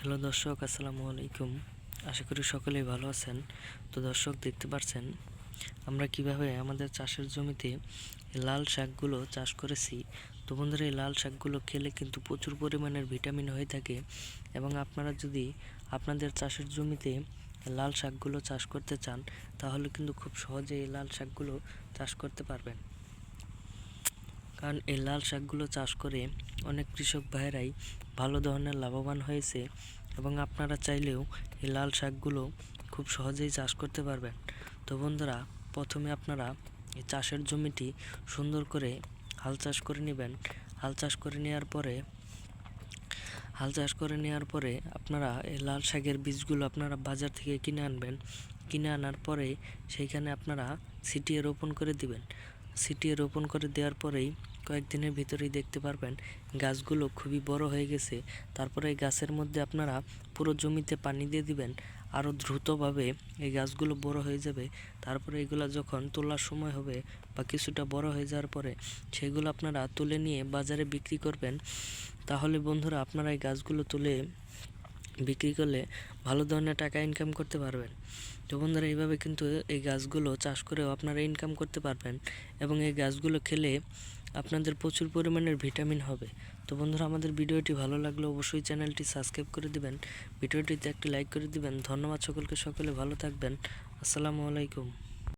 Hello দর্শক, আসসালামু আলাইকুম। আশা করি সকলেই ভালো আছেন। তো দর্শক, দেখতে পাচ্ছেন আমরা কিভাবে আমাদের চাষের জমিতে লাল শাকগুলো চাষ করেছি। তো বন্ধুরা, এই লাল শাকগুলো খেলে কিন্তু প্রচুর পরিমাণের ভিটামিন হয়ে থাকে, এবং আপনারা যদি আপনাদের চাষের জমিতে লাল শাকগুলো চাষ করতে চান, তাহলে কিন্তু খুব সহজে এই লাল শাকগুলো চাষ করতে পারবেন। কারণ এই লাল শাকগুলো চাষ করে অনেক কৃষক ভাইয়েরাই ভালো ধরনের লাভবান হয়েছে, এবং আপনারা চাইলেও এই লাল শাকগুলো খুব সহজেই চাষ করতে পারবেন। তো বন্ধুরা, প্রথমে আপনারা এই চাষের জমিটি সুন্দর করে হাল চাষ করে নেবেন। হাল চাষ করে নেওয়ার পরে আপনারা এই লাল শাকের বীজগুলো আপনারা বাজার থেকে কিনে আনবেন। কিনে আনার পরে সেইখানে আপনারা ছিটিয়ে রোপণ করে দিবেন। ছিটিয়ে রোপণ করে দেওয়ার পরেই কয়েকদিনের ভিতরেই দেখতে পারবেন গাছগুলো খুবই বড় হয়ে গেছে। তারপরে এই গাছের মধ্যে আপনারা পুরো জমিতে পানি দিয়ে দিবেন। আরও দ্রুতভাবে এই গাছগুলো বড় হয়ে যাবে। তারপরে এগুলো যখন তোলার সময় হবে বা কিছুটা বড় হয়ে যাওয়ার পরে সেগুলো আপনারা তুলে নিয়ে বাজারে বিক্রি করবেন। তাহলে বন্ধুরা, আপনারা এই গাছগুলো তুলে বিক্রি করলে ভালো ধরনের টাকা ইনকাম করতে পারবেন। তো বন্ধুরা, এইভাবে কিন্তু এই গাছগুলো চাষ করেও আপনারা ইনকাম করতে পারবেন, এবং এই গাছগুলো খেলে আপনাদের প্রচুর পরিমাণের ভিটামিন হবে। তো বন্ধুরা, আমাদের ভিডিওটি ভালো লাগলে অবশ্যই চ্যানেলটি সাবস্ক্রাইব করে দিবেন, ভিডিওটিতে একটি লাইক করে দিবেন। ধন্যবাদ সকলকে, সকলে ভালো থাকবেন। আসসালামু আলাইকুম।